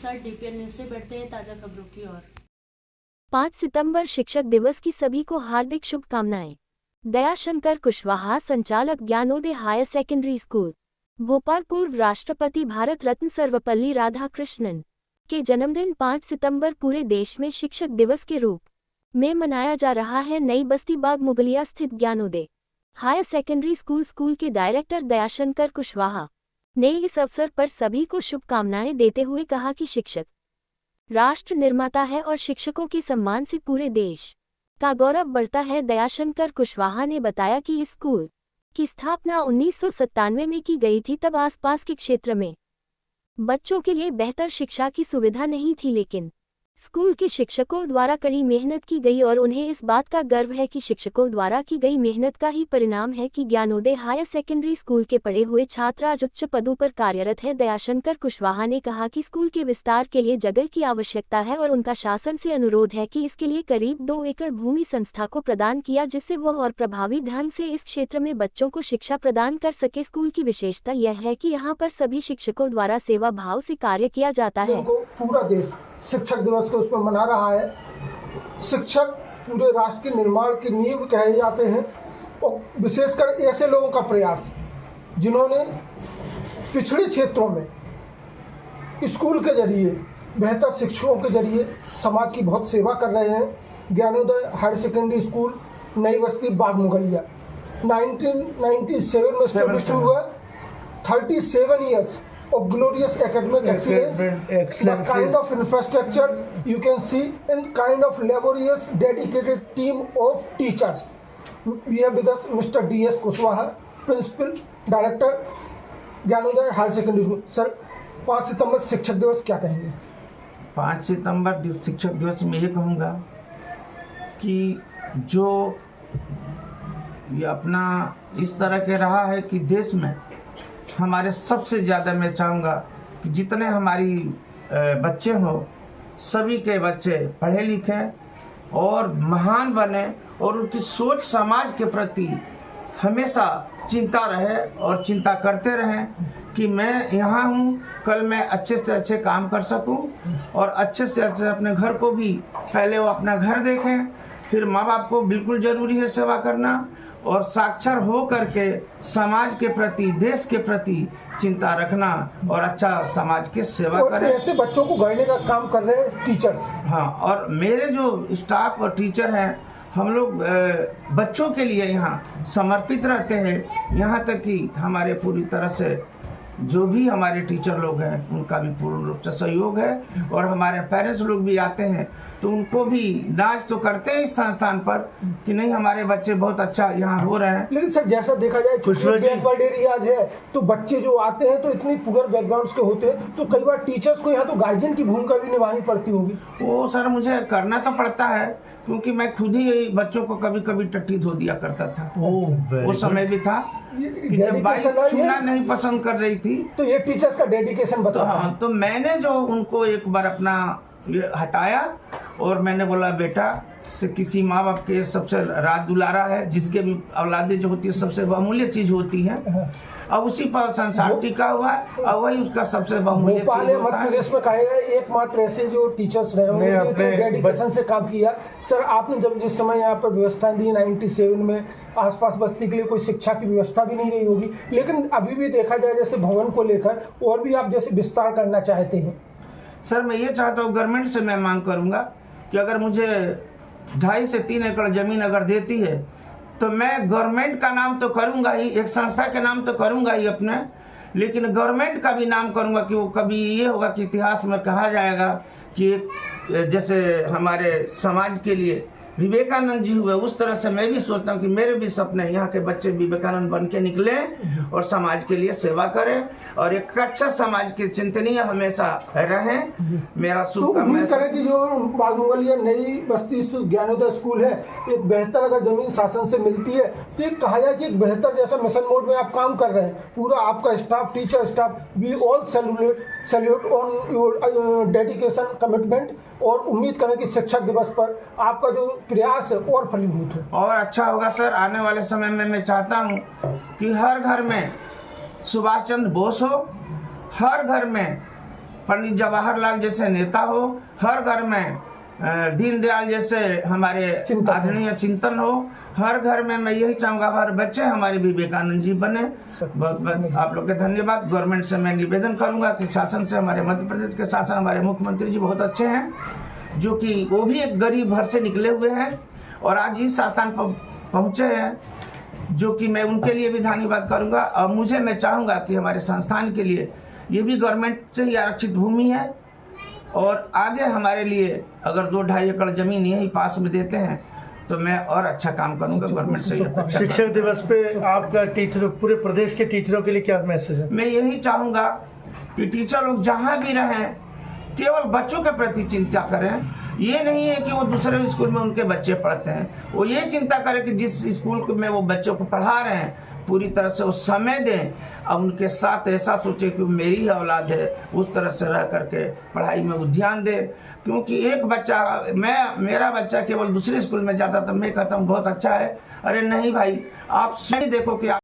साथ DPN news से बढ़ते हैं ताजा खबरों की ओर। 5 सितंबर शिक्षक दिवस की सभी को हार्दिक शुभकामनाएं। दयाशंकर कुशवाहा, संचालक Gyanoday higher secondary school, Bhopal. पूर्व राष्ट्रपति भारत रत्न सर्वपल्ली राधाकृष्णन के जन्मदिन 5 सितंबर पूरे देश में शिक्षक दिवस के रूप में मनाया जा रहा है। नई बस्ती बाग मुगलिया स्थित ज्ञानोदय हायर सेकेंडरी स्कूल के डायरेक्टर दयाशंकर कुशवाहा ने इस अवसर पर सभी को शुभकामनाएं देते हुए कहा कि शिक्षक राष्ट्र निर्माता है और शिक्षकों के सम्मान से पूरे देश का गौरव बढ़ता है। दयाशंकर कुशवाहा ने बताया कि इस स्कूल की स्थापना 1997 में की गई थी। तब आसपास के क्षेत्र में बच्चों के लिए बेहतर शिक्षा की सुविधा नहीं थी, लेकिन स्कूल के शिक्षकों द्वारा कड़ी मेहनत की गई और उन्हें इस बात का गर्व है कि शिक्षकों द्वारा की गई मेहनत का ही परिणाम है कि ज्ञानोदय हायर सेकेंडरी स्कूल के पढ़े हुए छात्र आज उच्च पदों पर कार्यरत है। दयाशंकर कुशवाहा ने कहा कि स्कूल के विस्तार के लिए जगह की आवश्यकता है और उनका शासन से अनुरोध है कि इसके लिए करीब 2 एकड़ भूमि संस्था को प्रदान किया, जिससे वह और प्रभावी ढंग से इस क्षेत्र में बच्चों को शिक्षा प्रदान कर सके। स्कूल की विशेषता यह है कि यहाँ पर सभी शिक्षकों द्वारा सेवा भाव से कार्य किया जाता है। पूरा देश शिक्षक दिवस को उसमें मना रहा है। शिक्षक पूरे राष्ट्र के निर्माण की नींव कहे जाते हैं और विशेषकर ऐसे लोगों का प्रयास जिन्होंने पिछड़े क्षेत्रों में स्कूल के जरिए, बेहतर शिक्षकों के जरिए समाज की बहुत सेवा कर रहे हैं। ज्ञानोदय हायर सेकेंडरी स्कूल नई बस्ती बाग मुगलिया 1997 में एस्टेब्लिश हुआ। 37 years of glorious academic excellence, the kind of infrastructure you can see, and kind of laborious, dedicated team of teachers. We have with us Mr. D.S. Kushwaha, Principal Director, Gyanoday higher secondary school. Sir, 5 सितंबर शिक्षक दिवस क्या कहेंगे? 5 सितंबर शिक्षक दिवस में ये कहूँगा कि जो ये अपना इस तरह के रहा है कि देश में हमारे सबसे ज़्यादा मैं चाहूँगा कि जितने हमारी बच्चे हों, सभी के बच्चे पढ़े लिखे और महान बने और उनकी सोच समाज के प्रति हमेशा चिंता रहे और चिंता करते रहें कि मैं यहाँ हूँ, कल मैं अच्छे से अच्छे काम कर सकूँ और अच्छे से अच्छे अपने घर को भी, पहले वो अपना घर देखें, फिर माँ बाप को बिल्कुल ज़रूरी है सेवा करना और साक्षर हो करके समाज के प्रति, देश के प्रति चिंता रखना और अच्छा समाज की सेवा करें। ऐसे बच्चों को गढ़ने का काम कर रहे हैं टीचर्स। हाँ, और मेरे जो स्टाफ और टीचर हैं, हम लोग बच्चों के लिए यहाँ समर्पित रहते हैं। यहाँ तक कि हमारे पूरी तरह से जो भी हमारे टीचर लोग हैं उनका भी पूर्ण रूप से सहयोग है और हमारे पेरेंट्स लोग भी आते हैं तो उनको भी नाच तो करते हैं इस संस्थान पर कि नहीं, हमारे बच्चे बहुत अच्छा यहाँ हो रहे हैं। लेकिन सर, जैसा देखा जाए बैकवर्ड एरियाज है तो बच्चे जो आते हैं तो इतनी पुअर बैकग्राउंड्स के होते हैं तो कई बार टीचर्स को यहाँ तो गार्जियन की भूमिका भी निभानी पड़ती होगी। वो सर मुझे करना तो पड़ता है क्योंकि मैं खुद ही बच्चों को कभी कभी टट्टी धो दिया करता था। वो समय भी था कि जब बाइक छूना नहीं पसंद कर रही थी तो ये टीचर्स का डेडिकेशन बताओ। हाँ, तो मैंने जो उनको एक बार अपना ये हटाया और मैंने बोला बेटा से किसी माँ बाप के सबसे राज दुलारा है, जिसके भी औलादे जो होती है सबसे बहुमूल्य चीज होती है और उसी पर संसार टिका हुआ है और वही उसका सबसे बहुमूल्य चीज होता है। मध्य प्रदेश में कहे गए एकमात्र ऐसे जो टीचर्स रहे होंगे तो डेडिकेशन से काम किया। सर, आपने जब जिस समय यहाँ पर व्यवस्थाएं दी 97 में, आसपास बस्ती के लिए कोई शिक्षा की व्यवस्था भी नहीं रही होगी, लेकिन अभी भी देखा जाए जैसे भवन को लेकर और भी आप जैसे विस्तार करना चाहते हैं। सर, मैं ये चाहता हूँ, गवर्नमेंट से मैं मांग करूँगा कि अगर मुझे 2.5 से 3 एकड़ जमीन अगर देती है तो मैं गवर्नमेंट का नाम तो करूँगा ही, एक संस्था के नाम तो करूँगा ही अपने, लेकिन गवर्नमेंट का भी नाम करूँगा कि वो कभी ये होगा कि इतिहास में कहा जाएगा कि जैसे हमारे समाज के लिए विवेकानंद जी हुए, उस तरह से मैं भी सोचता हूँ कि मेरे भी सपने यहाँ के बच्चे विवेकानंद बन के निकले और समाज के लिए सेवा करें और एक अच्छा समाज के चिंतनीय हमेशा रहें। मेरा शुभकामना करें कि जो बाग मुगलिया नई बस्ती ज्ञानोदय स्कूल है, एक बेहतर अगर जमीन शासन से मिलती है तो एक कहा जाए कि एक बेहतर जैसा मिशन मोड में आप काम कर रहे हैं, पूरा आपका staff, teacher staff, we all salute on your dedication, commitment और उम्मीद करें कि शिक्षक दिवस पर आपका जो प्रयास है और फलीभूत हो और अच्छा होगा। सर, आने वाले समय में मैं चाहता हूँ कि हर घर में सुभाष चंद्र बोस हो, हर घर में पंडित जवाहरलाल जैसे नेता हो, हर घर में दीनदयाल जैसे हमारे आदरणीय चिंतन हो, हर घर में मैं यही चाहूंगा हर बच्चे हमारे विवेकानंद जी बने। बहुत बहुत आप लोग के धन्यवाद। गवर्नमेंट से मैं निवेदन करूंगा कि शासन से, हमारे मध्य प्रदेश के शासन, हमारे मुख्यमंत्री जी बहुत अच्छे हैं, जो कि वो भी एक गरीब घर से निकले हुए हैं और आज इस स्थान पर पहुंचे हैं, जो कि मैं उनके लिए भी धन्यवाद करूंगा। और मैं चाहूंगा कि हमारे संस्थान के लिए ये भी गवर्नमेंट से ही आरक्षित भूमि है और आगे हमारे लिए अगर 2-2.5 एकड़ जमीन यही पास में देते हैं तो मैं और अच्छा काम करूंगा। गवर्नमेंट से शिक्षक दिवस पे आपका टीचर, पूरे प्रदेश के टीचरों के लिए क्या मैसेज है? मैं यही चाहूंगा कि टीचर लोग जहां भी रहें केवल बच्चों के प्रति चिंता करें। ये नहीं है कि वो दूसरे स्कूल में उनके बच्चे पढ़ते हैं, वो ये चिंता करें कि जिस स्कूल में वो बच्चों को पढ़ा रहे हैं पूरी तरह से वो समय दें और उनके साथ ऐसा सोचे कि मेरी ही औलाद है, उस तरह से रह करके पढ़ाई में वो ध्यान दे। क्योंकि एक बच्चा, मेरा बच्चा केवल दूसरे स्कूल में जाता तो मैं कहता हूँ बहुत अच्छा है। अरे नहीं भाई, आप सही देखो कि